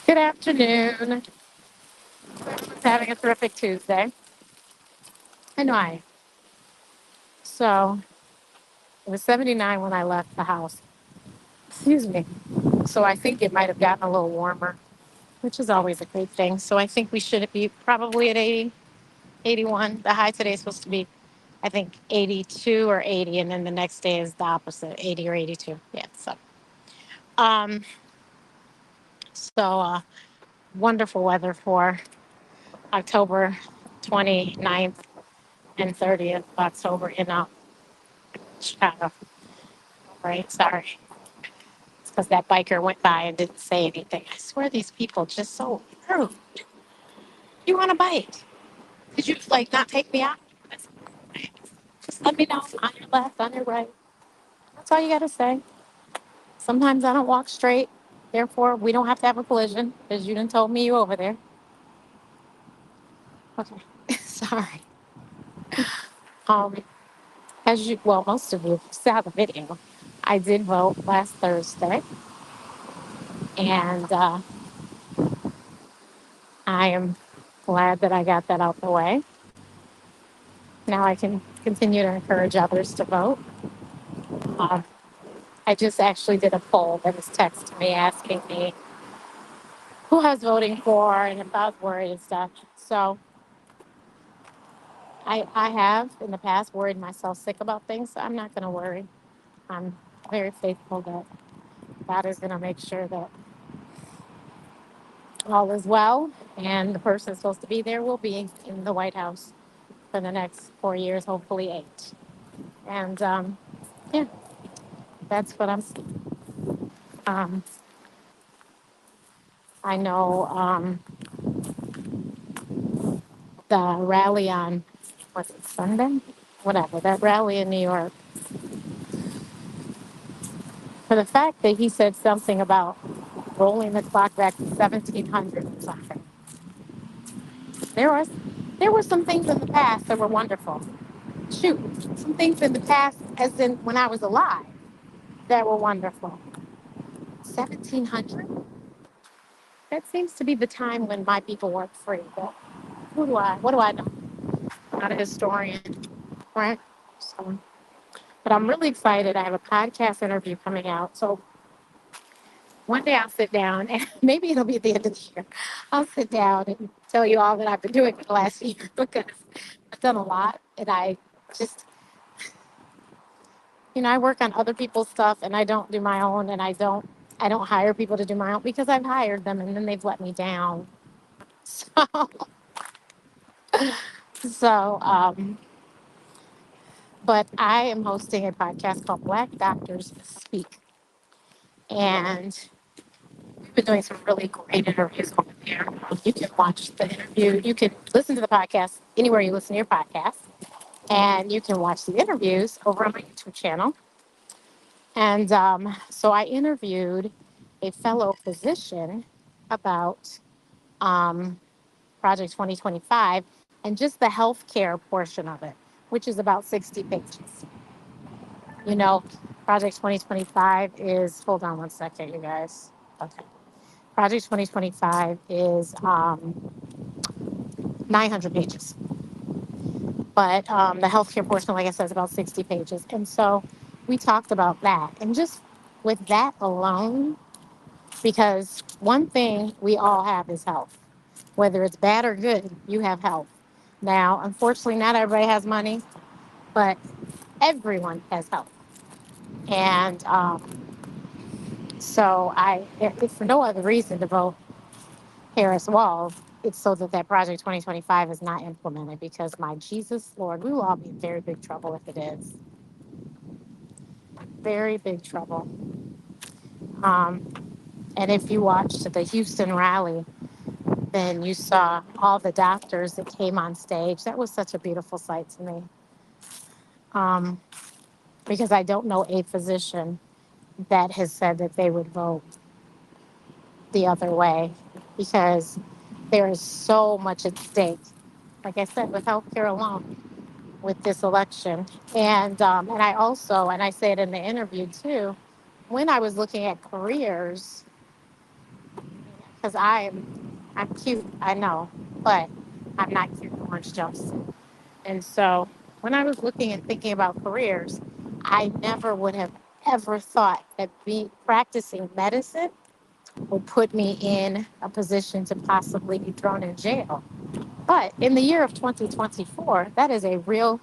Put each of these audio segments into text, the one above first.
Good afternoon. Everyone's having a terrific Tuesday. I know I. So it was 79 when I left the house. Excuse me. So I think it might have gotten a little warmer, which is always a great thing. So I think we should be probably at 80, 81. The high today is supposed to be, I think, 82 or 80. And then the next day is the opposite, 80 or 82. Yeah. Um, so wonderful weather for October 29th and 30th of October in Chicago. Right. Sorry. It's because that biker went by and didn't say anything. I swear these people just so rude. You want a bite? Did you like not take me out? Just let me know on your left, on your right. That's all you got to say. Sometimes I don't walk straight. Therefore, we don't have to have a collision because you didn't told me you over there. Okay. Sorry. Um, most of you saw the video. I did vote last Thursday, and I am glad that I got that out the way. Now I can continue to encourage others to vote. Um, I just actually did a poll that was texted to me asking me who I was voting for and if I was worried and stuff. So I have in the past worried myself sick about things. So I'm not going to worry. I'm very faithful that God is going to make sure that all is well. And the person supposed to be there will be in the White House for the next 4 years, hopefully 8. And yeah, that's what I'm. Um, I know the rally on, was it Sunday? Whatever, that rally in New York, for the fact that he said something about rolling the clock back to 1700 or something. There was, there were some things in the past that were wonderful. Shoot, some things in the past, as in when I was alive, that were wonderful. 1700? That seems to be the time when my people weren't free. But what do I know? I'm not a historian, right? So, but I'm really excited. I have a podcast interview coming out. So one day I'll sit down and maybe it'll be at the end of the year. I'll sit down and tell you all that I've been doing for the last year because I've done a lot and I just, I work on other people's stuff and I don't do my own and I don't hire people to do my own because I've hired them and then they've let me down. So, so, but I am hosting a podcast called Black Doctors Speak. And we've been doing some really great interviews over there. You can watch the interview. You can listen to the podcast anywhere you listen to your podcast. And you can watch the interviews over on my YouTube channel. And so I interviewed a fellow physician about um, Project 2025 and just the healthcare portion of it, which is about 60 pages. You know, Project 2025 is, hold on one second, you guys. Okay. Project 2025 is 900 pages. But the healthcare portion, like I said, is about 60 pages. And so we talked about that. And just with that alone, because one thing we all have is health. Whether it's bad or good, you have health. Now, unfortunately, not everybody has money, but everyone has health. And so if for no other reason to vote Harris Walls, it's so that that Project 2025 is not implemented because my Jesus, Lord, we will all be in very big trouble if it is. Very big trouble. Um, and if you watched the Houston rally, then you saw all the doctors that came on stage. That was such a beautiful sight to me. Um, because I don't know a physician that has said that they would vote the other way because there is so much at stake. Like I said, with healthcare alone, with this election, and I also, and I say it in the interview too, when I was looking at careers, because I'm cute, I know, but I'm not cute in orange jumpsuit. And so when I was looking and thinking about careers, I never would have ever thought that be practicing medicine would put me in a position to possibly be thrown in jail. But in the year of 2024, that is a real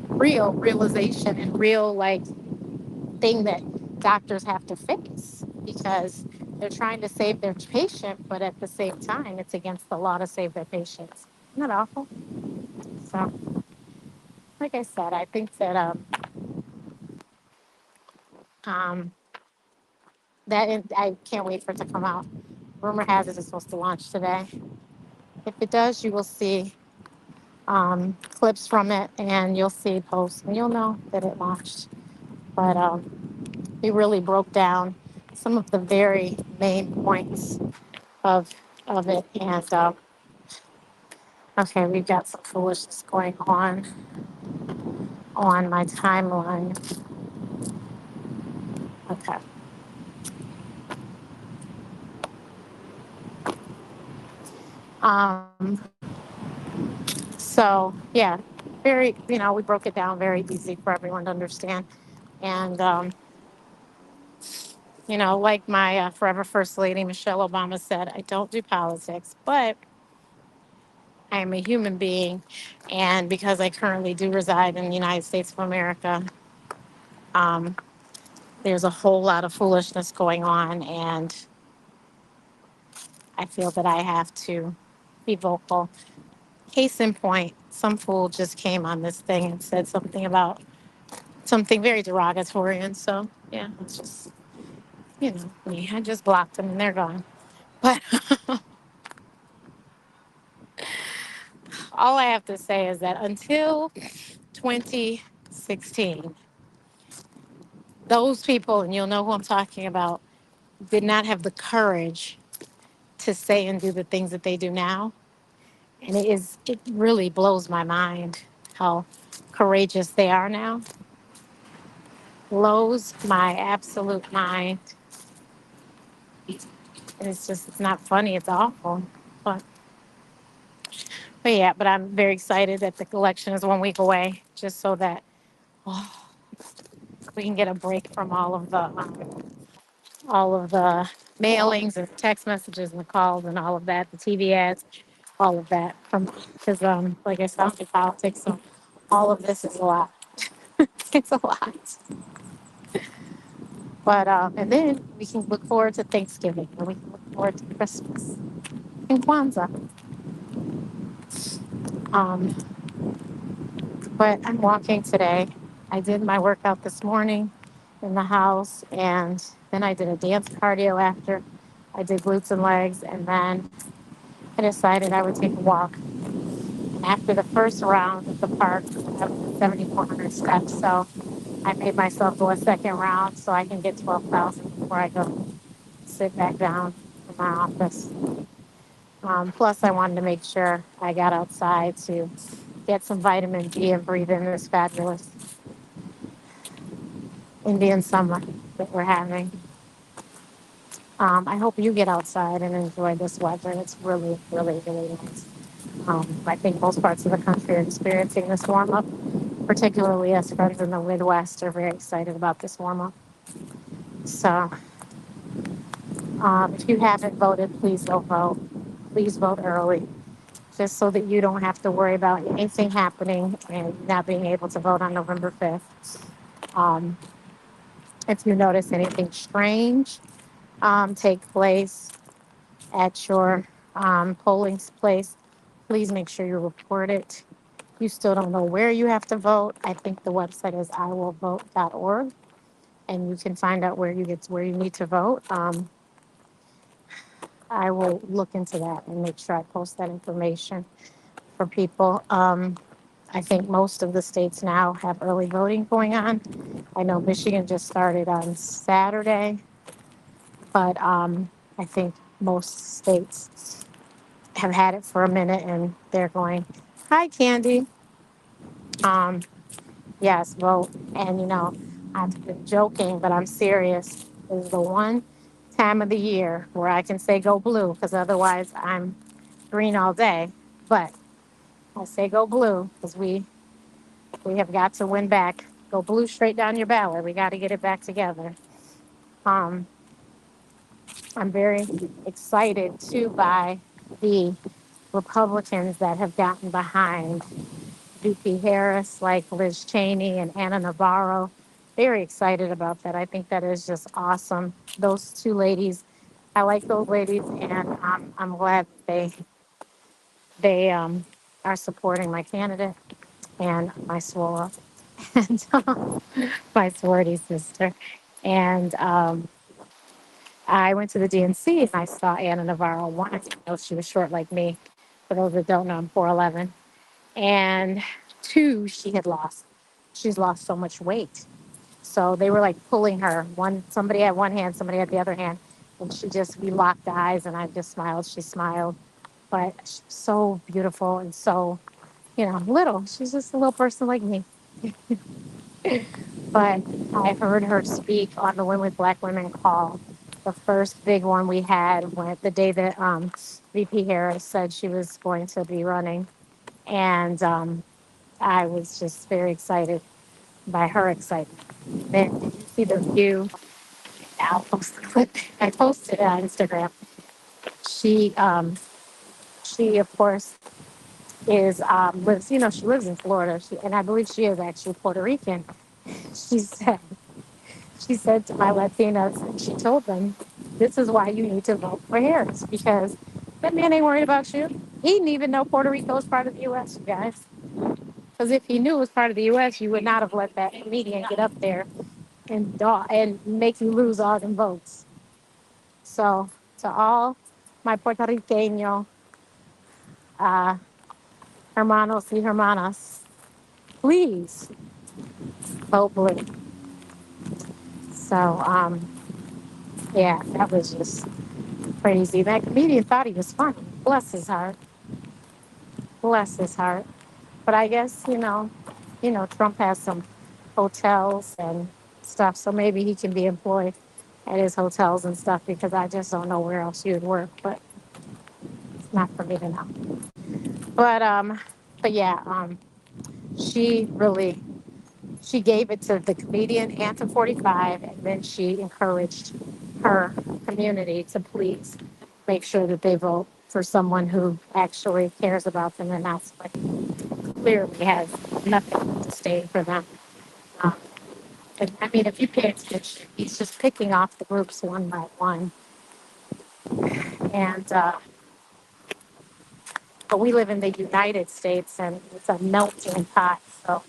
realization and real like thing that doctors have to face because they're trying to save their patient, but at the same time, it's against the law to save their patients. Isn't that awful? So, like I said, I think that um, I can't wait for it to come out. Rumor has it it's supposed to launch today. If it does, you will see clips from it, and you'll see posts, and you'll know that it launched. But we really broke down some of the very main points of it, and okay, we've got some foolishness going on my timeline. Okay. Um, so yeah, very, we broke it down very easy for everyone to understand. And, like my forever First Lady, Michelle Obama said, I don't do politics, but I am a human being. And because I currently do reside in the United States of America, um, there's a whole lot of foolishness going on. And I feel that I have to be vocal. Case in point, some fool just came on this thing and said something about something very derogatory. And so, yeah, it's just, me. I just blocked them and they're gone. But all I have to say is that until 2016, those people, and you'll know who I'm talking about, did not have the courage to say and do the things that they do now. And it really blows my mind how courageous they are now. Blows my absolute mind. And it's not funny, it's awful. But, but yeah, but I'm very excited that the election is 1 week away, just so that oh, we can get a break from all of the mailings and text messages and the calls and all of that, the TV ads, all of that. From because like I said, I'm in politics, so all of this is a lot. It's a lot. But and then we can look forward to Thanksgiving, and we can look forward to Christmas and Kwanzaa. Um, but I'm walking today. I did my workout this morning in the house, and then I did a dance cardio after. I did glutes and legs, and then I decided I would take a walk. And after the first round at the park, I was at 7,400 steps. So I made myself go a second round so I can get 12,000 before I go sit back down in my office. Plus, I wanted to make sure I got outside to get some vitamin D and breathe in this fabulous Indian summer that we're having. I hope you get outside and enjoy this weather. It's really, really, really nice. I think most parts of the country are experiencing this warm up, particularly us friends in the Midwest are very excited about this warm up. So if you haven't voted, please go vote. Please vote early, just so that you don't have to worry about anything happening and not being able to vote on November 5th. Um, if you notice anything strange take place at your polling place, please make sure you report it. You still don't know where you have to vote. I think the website is iwillvote.org, and you can find out where you need to vote. I will look into that and make sure I post that information for people. I think most of the states now have early voting going on. I know Michigan just started on Saturday, but I think most states have had it for a minute and they're going, hi, Candy. Um, yes, vote. And, I'm joking, but I'm serious. Is the one time of the year where I can say go blue because otherwise I'm green all day. But I say go blue because we have got to win back. Go blue straight down your ballot. We got to get it back together. Um, I'm very excited too by the Republicans that have gotten behind VP Harris, like Liz Cheney and Anna Navarro. Very excited about that. I think that is just awesome. Those two ladies, I like those ladies, and I'm glad they are supporting my candidate and my swore and my sorority sister. And I went to the DNC and I saw Anna Navarro once. I know she was short like me. For those that don't know, I'm 4'11". And two, she had lost. She's lost so much weight. So they were like pulling her. Somebody had one hand, somebody had the other hand. And we locked eyes and I just smiled. She smiled. But she's so beautiful and so, little. She's just a little person like me. But I heard her speak on the Women with Black Women call, the first big one we had when the day that VP Harris said she was going to be running. And I was just very excited by her excitement. Then did you see the view? I'll post the clip. I posted it on Instagram. She she of course is lives, she lives in Florida. And I believe she is actually Puerto Rican. She said she said to my Latinas, and she told them, this is why you need to vote for Harris, because that man ain't worried about you. He didn't even know Puerto Rico was part of the U.S., you guys. Because if he knew it was part of the U.S., you would not have let that comedian get up there and make you lose all them votes. So to all my Puerto Riqueño uh, hermanos y hermanas, please vote blue. So, yeah, that was just crazy. That comedian thought he was funny. Bless his heart. Bless his heart. But I guess, Trump has some hotels and stuff, so maybe he can be employed at his hotels and stuff because I just don't know where else he would work, but it's not for me to know. But yeah, she really she gave it to the comedian and to 45, and then she encouraged her community to please make sure that they vote for someone who actually cares about them and not somebody who clearly has nothing to stay for them. Um, I mean, if you pay attention, he's just picking off the groups one by one. And but we live in the United States, and it's a melting pot. So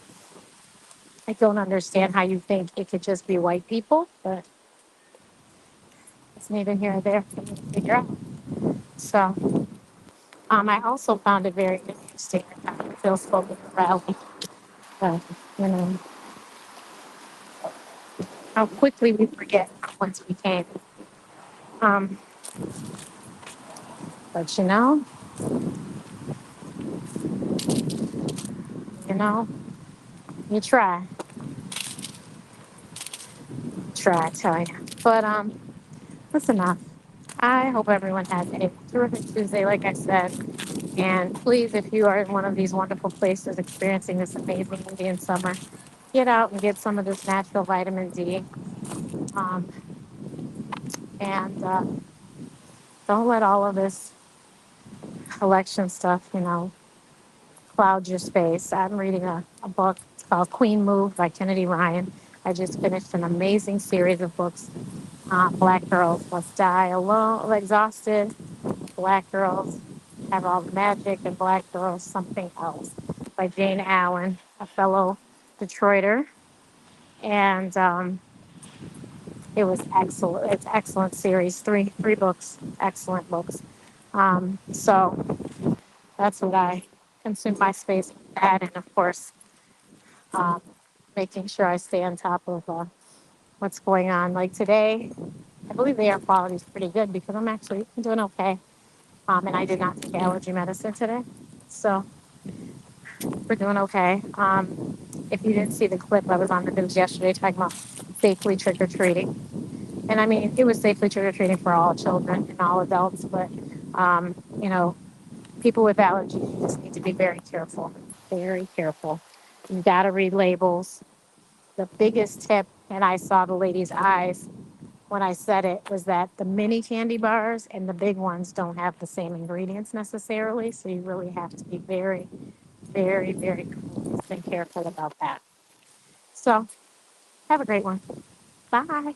I don't understand how you think it could just be white people, but it's neither here nor there for me to figure out. So I also found it very interesting that Dr. Phil spoke at the rally. Uh, you know, how quickly we forget once we came. Um, but you know, you try, I tell you. But listen up. I hope everyone has a terrific Tuesday, like I said. And please, if you are in one of these wonderful places experiencing this amazing Indian summer, get out and get some of this natural vitamin D. Um, and don't let all of this election stuff, cloud your space. I'm reading a book. It's called Queen Move by Kennedy Ryan. I just finished an amazing series of books. Black Girls Must Die Alone, Exhausted. Black Girls Have All the Magic, and Black Girls Something Else by Jane Allen, a fellow Detroiter. And it was excellent. It's excellent series. Three books, excellent books. So that's what I consume my space with that, and of course, um, making sure I stay on top of what's going on. Like today, I believe the air quality is pretty good because I'm actually doing okay. And I did not take allergy medicine today, so we're doing okay. If you didn't see the clip, I was on the news yesterday talking about safely trick or treating. And I mean, it was safely trick or treating for all children and all adults, but, you know, people with allergies, you just need to be very careful, very careful. You got to read labels. The biggest tip, and I saw the lady's eyes when I said it, was that the mini candy bars and the big ones don't have the same ingredients necessarily. So you really have to be very, very, very cautious and careful about that. So have a great one. Bye.